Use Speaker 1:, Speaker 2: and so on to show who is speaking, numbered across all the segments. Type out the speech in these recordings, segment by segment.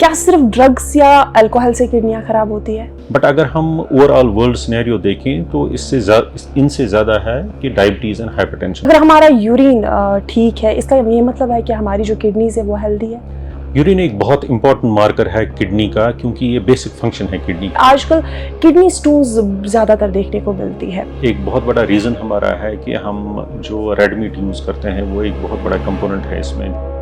Speaker 1: क्या सिर्फ ड्रग्स या अल्कोहल से किडनियां खराब होती है?
Speaker 2: बट अगर हम ओवरऑल वर्ल्ड सिनेरियो देखें तो इनसे ज़्यादा है कि डायबिटीज़ एंड हाइपरटेंशन।
Speaker 1: अगर हमारा यूरिन ठीक है, इसका ये मतलब है कि हमारी जो किडनीज है वो हेल्दी है?
Speaker 2: यूरिन एक बहुत इंपॉर्टेंट मार्कर है किडनी का, क्योंकि ये बेसिक फंक्शन है किडनी का।
Speaker 1: आजकल किडनी स्टोन्स ज़्यादातर देखने को मिलती है।
Speaker 2: एक बहुत बड़ा रीज़न हमारा है कि हम जो रेड मीट यूज़ करते हैं वो एक बहुत बड़ा कंपोनेंट है इसमें।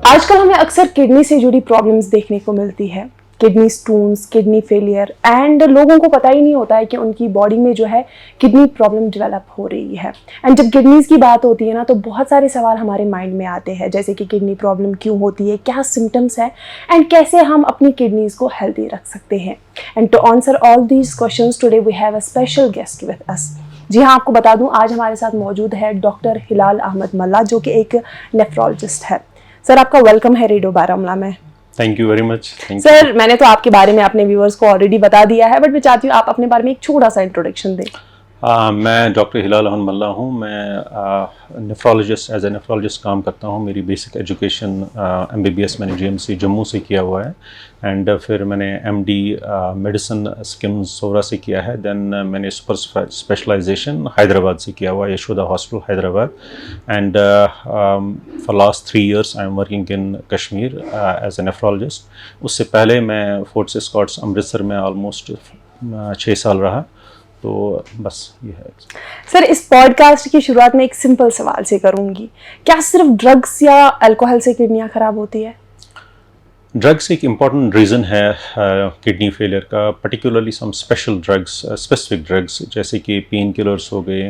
Speaker 1: आजकल हमें अक्सर किडनी से जुड़ी प्रॉब्लम्स देखने को मिलती है, kidney stones, kidney failure, and लोगों को पता ही नहीं होता है कि उनकी बॉडी में जो है किडनी प्रॉब्लम डेवलप हो रही है। एंड जब किडनीज की बात होती है ना, तो बहुत सारे सवाल हमारे माइंड में आते हैं, जैसे कि किडनी प्रॉब्लम क्यों होती है, क्या सिम्टम्स है, एंड कैसे हम अपनी किडनीज को हेल्दी रख सकते हैं। And to answer all these questions today we have a special guest with us. जी हाँ, आपको बता दूं, आज हमारे साथ मौजूद है डॉक्टर हिलाल अहमद मल्ला, जो कि एक नेफ्रोलॉजिस्ट है। सर, आपका वेलकम है रेडियो बारामूला में।
Speaker 2: Thank you very much.
Speaker 1: Sir, मैंने तो आपके बारे में अपने व्यूअर्स को ऑलरेडी बता दिया है, बट मैं चाहती हूँ आप अपने बारे में एक छोटा सा इंट्रोडक्शन दें।
Speaker 2: मैं डॉक्टर हिलाल अहमद मल्ला हूँ। मैं नेफ्रोलॉजिस्ट एज ए नेफ्रोलॉजिस्ट काम करता हूँ। मेरी बेसिक एजुकेशन MBBS मैंने GMC जम्मू से किया हुआ है, एंड फिर मैंने MD मेडिसिन स्किम सोरा से किया है। देन मैंने सुपर स्पेशलाइजेशन हैदराबाद से किया हुआ है, Yashoda hospital Hyderabad. And for last 3 years I am working in Kashmir as a nephrologist. उससे पहले मैं फोर्ट्स एस्कॉर्ट्स अमृतसर में ऑलमोस्ट 6 साल रहा। तो बस ये है।
Speaker 1: सर, इस पॉडकास्ट की शुरुआत में एक सिंपल सवाल से करूंगी, क्या सिर्फ ड्रग्स या अल्कोहल से किडनियां खराब होती है?
Speaker 2: ड्रग्स एक इम्पॉर्टेंट रीज़न है किडनी फेलियर का, particularly some special drugs, specific drugs, जैसे कि पेन किलर्स हो गए,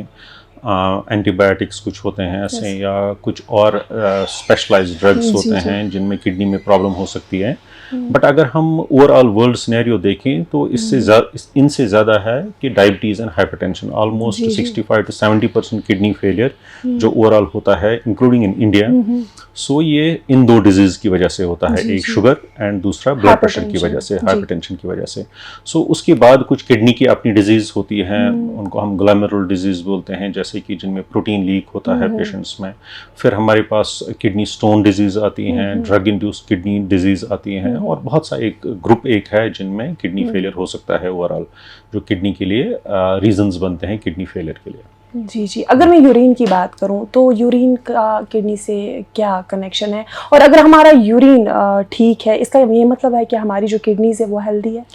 Speaker 2: एंटीबायोटिक्स कुछ होते हैं ऐसे, या कुछ और स्पेशलाइज्ड ड्रग्स होते हैं जिनमें किडनी में प्रॉब्लम हो सकती है। बट अगर हम ओवरऑल वर्ल्ड सिनेरियो देखें तो इनसे ज़्यादा है कि diabetes and hypertension. Almost 65 to 70% kidney failure जो ओवरऑल होता है, इंक्लूडिंग इन इंडिया, सो ये इन 2 डिजीज़ की वजह से होता है, एक शुगर एंड दूसरा ब्लड प्रेशर की वजह से, हाइपरटेंशन की वजह से। सो उसके बाद कुछ किडनी की अपनी डिजीज़ होती है, उनको हम ग्लैमरुलर डिजीज़ बोलते हैं, जैसे कि जिनमें प्रोटीन लीक होता है पेशेंट्स में। फिर हमारे पास किडनी स्टोन डिजीज़ आती हैं, ड्रग इंड्यूस्ड किडनी डिजीज़ आती हैं, और बहुत सा एक ग्रुप है जिनमें किडनी फेलियर हो सकता है ओवरऑल, जो किडनी के लिए रीजंस बनते हैं किडनी फेलियर के लिए।
Speaker 1: जी जी। अगर मैं यूरिन की बात करूं तो यूरिन का किडनी से क्या कनेक्शन है, और अगर हमारा यूरिन ठीक है, इसका ये मतलब है कि हमारी जो किडनीज है वो हेल्दी है?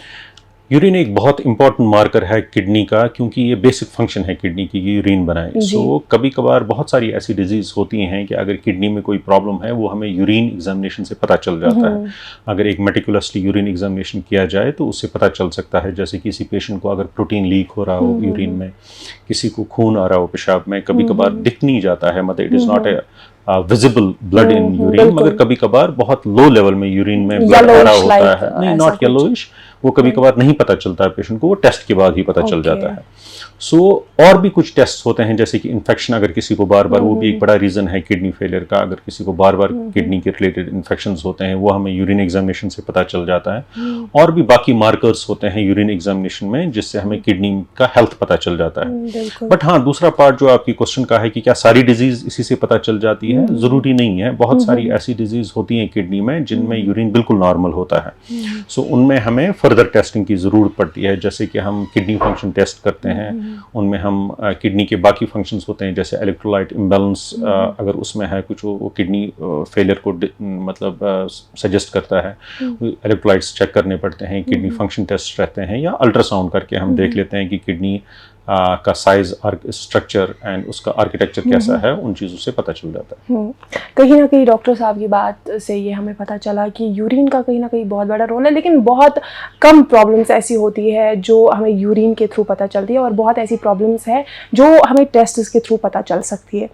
Speaker 2: यूरिन एक बहुत इंपॉर्टेंट मार्कर है किडनी का, क्योंकि ये बेसिक फंक्शन है किडनी की, यूरिन बनाए। सो कभी कभार बहुत सारी ऐसी डिजीज़ होती हैं कि अगर किडनी में कोई प्रॉब्लम है वो हमें यूरिन एग्जामिनेशन से पता चल जाता है। अगर एक मेटिकुलसली यूरिन एग्जामिनेशन किया जाए तो उससे पता चल सकता है, जैसे किसी पेशेंट को अगर प्रोटीन लीक हो रहा हो यूरिन में, किसी को खून आ रहा हो पेशाब में, कभी कभार दिख नहीं जाता है, मतलब it is not a visible blood in urine, मगर कभी कभार बहुत लो लेवल में यूरिन में ब्लड आ रहा होता है। नहीं, नॉट येलोइश, वो कभी कभार नहीं पता चलता है पेशेंट को, वो टेस्ट के बाद ही पता चल जाता है। सो और भी कुछ टेस्ट होते हैं, जैसे कि इन्फेक्शन अगर किसी को बार बार, वो भी एक बड़ा रीज़न है किडनी फेलियर का। अगर किसी को बार बार किडनी के रिलेटेड इन्फेक्शंस होते हैं, वो हमें यूरिन एग्जामिनेशन से पता चल जाता है। और भी बाकी मार्कर्स होते हैं यूरिन एग्जामिनेशन में, जिससे हमें किडनी का हेल्थ पता चल जाता है। बट हाँ, दूसरा पार्ट जो आपकी क्वेश्चन का है कि क्या सारी डिजीज इसी से पता चल जाती है, ज़रूरी नहीं है। बहुत सारी ऐसी डिजीज होती हैं किडनी में जिनमें यूरिन बिल्कुल नॉर्मल होता है। सो उनमें हमें फर्दर टेस्टिंग की ज़रूरत पड़ती है, जैसे कि हम किडनी फंक्शन टेस्ट करते हैं, उनमें हम किडनी के बाकी फंक्शंस होते हैं, जैसे इलेक्ट्रोलाइट इम्बैलेंस अगर उसमें है कुछ, वो किडनी फेलियर को मतलब सजेस्ट करता है। इलेक्ट्रोलाइट्स चेक करने पड़ते हैं, किडनी फंक्शन टेस्ट रहते हैं, या अल्ट्रासाउंड करके हम देख लेते हैं कि किडनी का साइज, स्ट्रक्चर एंड उसका आर्किटेक्चर कैसा है, उन चीज़ों से पता चल जाता है।
Speaker 1: कहीं ना कहीं डॉक्टर साहब की बात से ये हमें पता चला कि यूरिन का कहीं ना कहीं बहुत बड़ा रोल है, लेकिन बहुत कम प्रॉब्लम्स ऐसी होती है जो हमें यूरिन के थ्रू पता चलती है, और बहुत ऐसी प्रॉब्लम्स है जो हमें टेस्ट के थ्रू पता चल सकती है।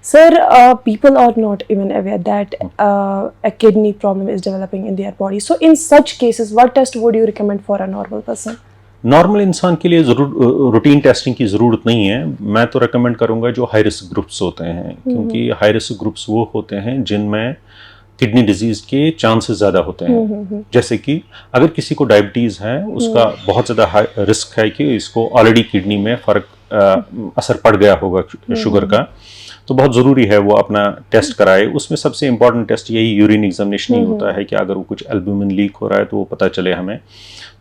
Speaker 1: Sir, people are not even aware that a kidney problem is developing in their body. So in such cases, what test would you recommend for a normal person?
Speaker 2: Normal इंसान के लिए routine testing की ज़रूरत नहीं है। मैं तो recommend करूंगा जो हाई रिस्क ग्रुप्स होते हैं, क्योंकि हाई रिस्क ग्रुप्स वो होते हैं जिनमें किडनी डिजीज़ के चांसेस ज़्यादा होते हैं। जैसे कि अगर किसी को डायबिटीज़ है, उसका बहुत ज़्यादा रिस्क है कि इसको ऑलरेडी किडनी में फ़र्क असर पड़ गया होगा शुगर का, तो बहुत ज़रूरी है वो अपना टेस्ट कराए। उसमें सबसे इंपॉर्टेंट टेस्ट यही यूरिन एग्जामिनेशन ही होता है कि अगर वो कुछ एल्ब्यूमिन लीक हो रहा है तो वो पता चले हमें।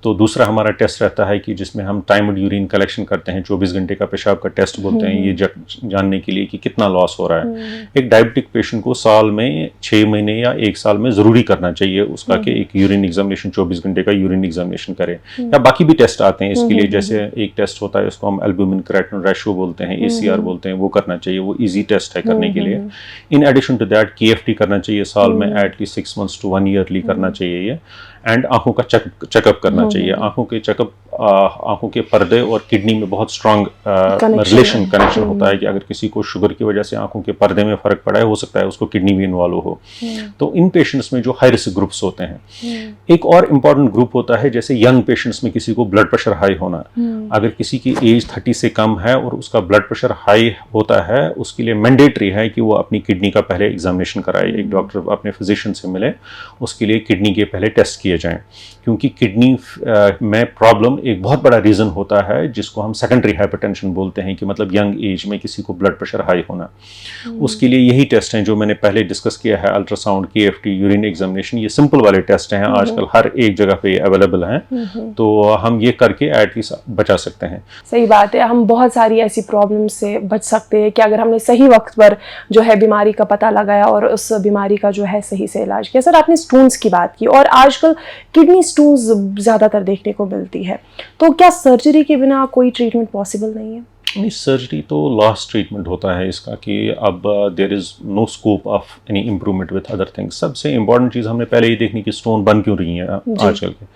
Speaker 2: तो दूसरा हमारा टेस्ट रहता है कि जिसमें हम टाइम्ड यूरिन कलेक्शन करते हैं, 24 घंटे का पेशाब का टेस्ट बोलते हैं, ये जानने के लिए कि कितना लॉस हो रहा है। एक डायबिटिक पेशेंट को साल में 6 महीने या 1 साल में ज़रूरी करना चाहिए उसका कि एक यूरिन एग्जामिनेशन 24 घंटे का यूरिन एग्जामिनेशन करे। या बाकी भी टेस्ट आते हैं इसके लिए, जैसे एक टेस्ट होता है उसको हम एल्ब्यूमिन क्रेटिनिन रेशियो बोलते हैं, ACR बोलते हैं, वो करना चाहिए, वो ईजी टेस्ट है करने के लिए। In addition to that KFT करना चाहिए साल में एटलीस्ट 6 months to 1 yearly करना चाहिए ये। एंड आंखों का चेकअप करना चाहिए। आंखों के चेकअप, आंखों के पर्दे और किडनी में बहुत स्ट्रांग रिलेशन कनेक्शन होता है कि अगर किसी को शुगर की वजह से आंखों के पर्दे में फर्क पड़ा है, हो सकता है उसको किडनी भी इन्वॉल्व हो। तो इन पेशेंट्स में जो हाई रिस्क ग्रुप्स होते हैं, एक और इम्पॉर्टेंट ग्रुप होता है जैसे यंग पेशेंट्स में किसी को ब्लड प्रेशर हाई होना। अगर किसी की एज 30 से कम है और उसका ब्लड प्रेशर हाई होता है, उसके लिए मैंडेटरी है कि वो अपनी किडनी का पहले एग्जामिनेशन कराए, एक डॉक्टर अपने फिजिशियन से मिले, उसके लिए किडनी के पहले टेस्ट किए जाएं। क्योंकि किडनी में प्रॉब्लम एक बहुत बड़ा रीज़न होता है जिसको हम सेकेंडरी हाइपरटेंशन बोलते हैं, कि मतलब यंग एज में किसी को ब्लड प्रेशर हाई होना। उसके लिए यही टेस्ट हैं जो मैंने पहले डिस्कस किया है, अल्ट्रासाउंड, KFT, यूरिन एग्जामिनेशन। ये सिंपल वाले टेस्ट हैं, आजकल हर एक जगह पे अवेलेबल हैं, तो हम ये करके एटलीस्ट बचा सकते हैं।
Speaker 1: सही बात है, हम बहुत सारी ऐसी प्रॉब्लम से बच सकते हैं कि अगर हमने सही वक्त पर जो है बीमारी का पता लगाया और उस बीमारी का जो है सही से इलाज किया। सर, आपने स्टोन्स की बात की और आजकल किडनी स्टोन्स ज़्यादातर देखने को मिलती है, तो क्या सर्जरी के बिना कोई ट्रीटमेंट पॉसिबल नहीं है?
Speaker 2: नहीं, सर्जरी तो लास्ट ट्रीटमेंट होता है इसका, कि अब there is no scope of any improvement with other things. सबसे इंपॉर्टेंट चीज़ हमने पहले ही देखनी कि स्टोन बन क्यों रही हैं आजकल के।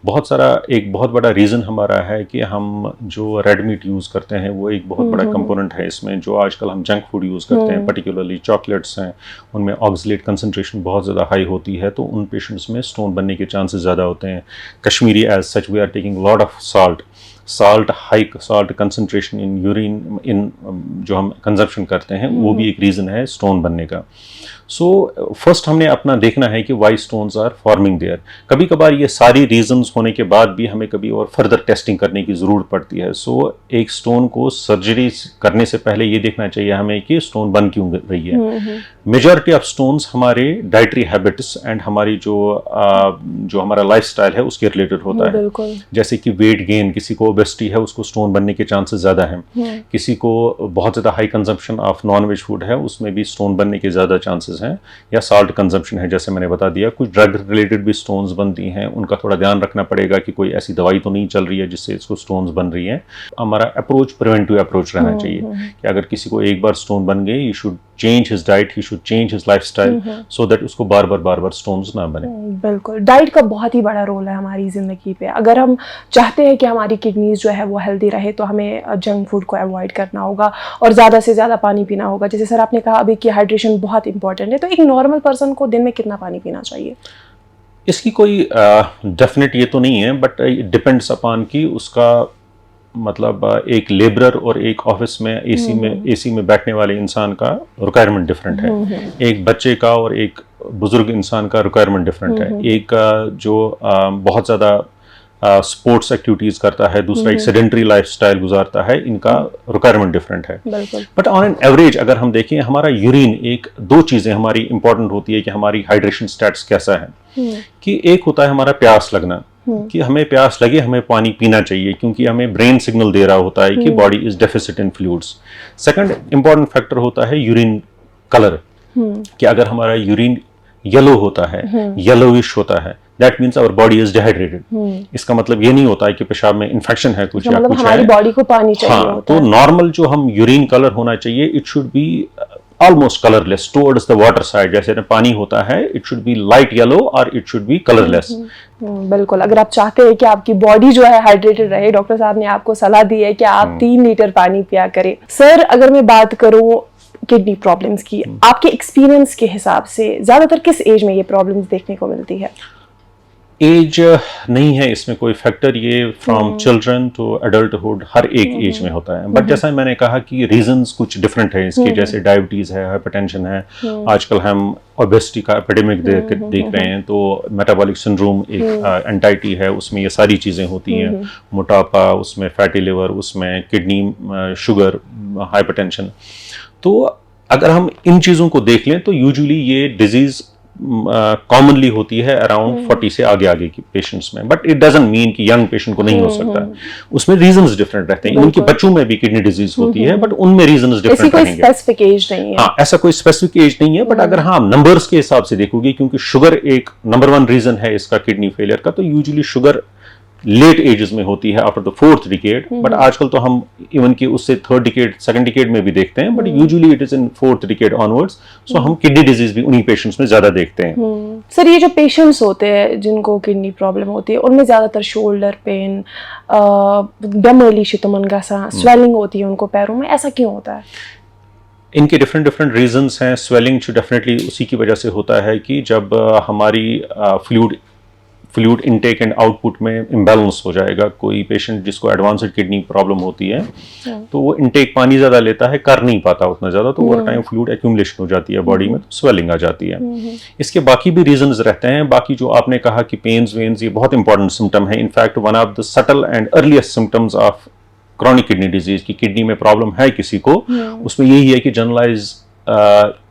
Speaker 2: बहुत सारा, एक बहुत बड़ा रीज़न हमारा है कि हम जो रेड मीट यूज़ करते हैं वो एक बहुत बड़ा कंपोनेंट है इसमें। जो आजकल हम जंक फूड यूज़ करते हैं, पर्टिकुलरली चॉकलेट्स हैं, उनमें ऑक्सलेट कंसनट्रेशन बहुत ज़्यादा हाई होती है, तो उन पेशेंट्स में स्टोन बनने के चांसेस ज़्यादा होते हैं। Kashmiri as such we are taking lot of salt, high salt concentration in urine, इन जो हम कंजप्शन करते हैं, वो भी एक रीज़न है स्टोन बनने का। सो फर्स्ट हमने अपना देखना है कि why stones are forming there. कभी कभार ये सारी रीजंस होने के बाद भी हमें कभी और फर्दर टेस्टिंग करने की ज़रूरत पड़ती है। सो एक स्टोन को सर्जरी करने से पहले ये देखना चाहिए हमें कि स्टोन बन क्यों रही है। मेजॉरिटी ऑफ स्टोन्स हमारे डाइटरी हैबिट्स एंड हमारी जो हमारा लाइफस्टाइल है उसके रिलेटेड होता है। जैसे कि वेट गेन, किसी को ओबेसिटी है उसको स्टोन बनने के चांसेस ज़्यादा हैं। किसी को बहुत ज़्यादा high consumption of non veg food है, उसमें भी स्टोन बनने के ज़्यादा चांसेस हैं। या साल्ट कंजम्पशन है, जैसे मैंने बता दिया। कुछ ड्रग रिलेटेड भी स्टोन्स बनती हैं, उनका थोड़ा ध्यान रखना पड़ेगा कि कोई ऐसी दवाई तो नहीं चल रही है जिससे इसको स्टोन्स बन रही हैं। हमारा अप्रोच प्रिवेंटिव अप्रोच रहना चाहिए कि अगर किसी को एक बार स्टोन बन गए, he should change his diet, he should change his lifestyle, so that उसको बार बार स्टोन्स ना बने।
Speaker 1: बिल्कुल, डाइट का बहुत ही बड़ा रोल है हमारी ज़िंदगी पे। अगर हम चाहते हैं कि हमारी किडनीज जो है वो हेल्दी रहे तो हमें जंक फूड को अवॉइड करना होगा और ज़्यादा से ज़्यादा पानी पीना होगा। जैसे सर आपने कहा अभी कि हाइड्रेशन बहुत इंपॉर्टेंट है, तो एक नॉर्मल पर्सन को दिन में कितना पानी पीना चाहिए?
Speaker 2: इसकी कोई डेफिनेट ये तो नहीं है, बट इट डिपेंड्स अपॉन कि उसका मतलब एक लेबरर और एक ऑफिस में एसी में बैठने वाले इंसान का रिक्वायरमेंट डिफरेंट है। एक बच्चे का और एक बुजुर्ग इंसान का रिक्वायरमेंट डिफरेंट है। एक जो बहुत ज़्यादा स्पोर्ट्स एक्टिविटीज़ करता है, दूसरा एक सेडेंटरी लाइफस्टाइल गुजारता है, इनका रिक्वायरमेंट डिफरेंट है। बट ऑन एन एवरेज अगर हम देखें, हमारा यूरिन, एक दो चीज़ें हमारी इंपॉर्टेंट होती है कि हमारी हाइड्रेशन स्टेटस कैसा है। कि एक होता है हमारा प्यास लगना, कि हमें प्यास लगे, हमें पानी पीना चाहिए, क्योंकि हमें ब्रेन सिग्नल दे रहा होता है कि body is deficit in fluids. Second important factor होता है यूरिन कलर, कि अगर हमारा यूरिन येलो होता है, येलोइश होता है, that means our body is dehydrated. इसका मतलब ये नहीं होता है कि पेशाब में इन्फेक्शन है कुछ या कुछ
Speaker 1: हमारी बॉडी को पानी चाहिए
Speaker 2: हाँ,
Speaker 1: होता
Speaker 2: तो नॉर्मल जो हम यूरिन कलर होना चाहिए, it should be almost colourless towards the water side. जैसे पानी होता है, it should be light yellow और इट शुड बी कलरलेस।
Speaker 1: बिल्कुल, अगर आप चाहते हैं कि आपकी बॉडी जो है हाइड्रेटेड रहे, डॉक्टर साहब ने आपको सलाह दी है कि आप 3 लीटर पानी पिया करें। सर, अगर मैं बात करूं किडनी प्रॉब्लम्स की, आपके एक्सपीरियंस के हिसाब से ज्यादातर किस एज में ये प्रॉब्लम्स देखने को मिलती है?
Speaker 2: एज नहीं है इसमें कोई फैक्टर, ये फ्रॉम चिल्ड्रन टू एडल्टहुड हर एक एज में होता है। बट जैसा मैंने कहा कि रीजंस कुछ डिफरेंट है इसके, जैसे डायबिटीज है, हाइपरटेंशन है, आजकल हम ओबेसिटी का एपिडेमिक देख रहे हैं, तो मेटाबॉलिक सिंड्रोम एक एंजाइटी है, उसमें ये सारी चीज़ें होती हैं, मोटापा, उसमें फैटी लिवर, उसमें किडनी शुगर, हाइपरटेंशन। तो अगर हम इन चीज़ों को देख लें तो यूजुअली ये डिजीज़ कॉमनली होती है अराउंड 40 से आगे आगे की पेशेंट्स में, बट इट डजंट मीन कि यंग पेशेंट को नहीं हो सकता। उसमें रीजंस डिफरेंट रहते हैं। इनके बच्चों में भी किडनी डिजीज होती है, बट उनमें रीजंस डिफरेंट रहेंगे।
Speaker 1: स्पेसिफिक एज नहीं है।
Speaker 2: हाँ, ऐसा कोई स्पेसिफिक एज नहीं है, बट अगर हाँ नंबर्स के हिसाब से देखोगे, क्योंकि शुगर एक नंबर 1 रीजन है इसका किडनी फेलियर का, तो यूजुअली शुगर लेट एजेस में होती है after the 4th decade, but आजकल तो हम इवन की उससे 3rd डिकेड 2nd डिकेड में भी देखते हैं, but usually it is in 4th decade onwards. So हम किडनी डिजीज भी उन्हीं पेशेंट्स में ज्यादा देखते हैं।
Speaker 1: सर, ये जो पेशेंट्स होते हैं जिनको किडनी प्रॉब्लम होती है, उनमें ज्यादातर शोल्डर पेन, दम शितुमन गसा, स्वेलिंग होती है उनको पैरों में, ऐसा क्यों होता है?
Speaker 2: इनके डिफरेंट रीजंस हैं। स्वेलिंग डेफिनेटली उसी की वजह से होता है कि जब हमारी फ्लूइड इनटेक एंड आउटपुट में इम्बैलेंस हो जाएगा। कोई पेशेंट जिसको एडवांस्ड किडनी प्रॉब्लम होती है तो वो इनटेक पानी ज़्यादा लेता है, कर नहीं पाता उतना ज़्यादा, तो ओवर टाइम फ्लूइड एक्यूमुलेशन हो जाती है बॉडी में, तो स्वेलिंग आ जाती है। इसके बाकी भी रीजंस रहते हैं। बाकी जो आपने कहा कि पेन्स वेन्स, ये बहुत इंपॉर्टेंट सिम्टम है। In fact one of the subtle and earliest symptoms of chronic kidney disease की किडनी में प्रॉब्लम है किसी को, उसमें यही है कि generalise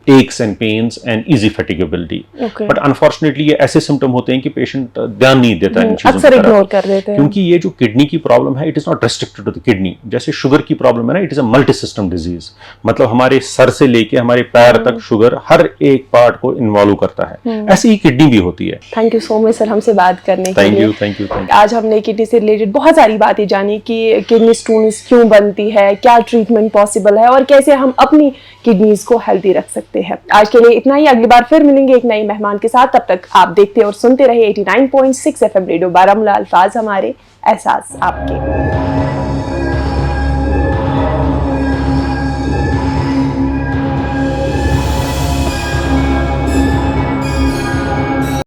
Speaker 2: aches and pains and easy fatigability, but unfortunately ये ऐसे सिम्टम होते हैं कि पेशेंट ध्यान नहीं देता इन चीजों
Speaker 1: अक्सर इग्नोर कर देते हैं,
Speaker 2: क्योंकि ये जो किडनी की प्रॉब्लम है it is not restricted to the kidney. जैसे शुगर की प्रॉब्लम है ना, it is a multi system disease, मतलब हमारे सर से लेके हमारे पैर तक शुगर हर एक पार्ट को इन्वॉल्व करता है। ऐसे ही किडनी भी होती है।
Speaker 1: Thank you so much sir हमसे बात करने के लिए।
Speaker 2: Thank you.
Speaker 1: आज हमने किडनी से रिलेटेड बहुत सारी बातें जानी कि किडनी स्टोन्स क्यों बनती है, क्या ट्रीटमेंट पॉसिबल है और कैसे हम अपनी किडनीज को हेल्दी रख सकते हैं। आज के लिए इतना ही, अगली बार फिर मिलेंगे एक नई मेहमान के साथ। तब तक आप देखते और सुनते रहे 89.6 FM रेडियो बारामूला। अल्फाज हमारे, एहसास आपके।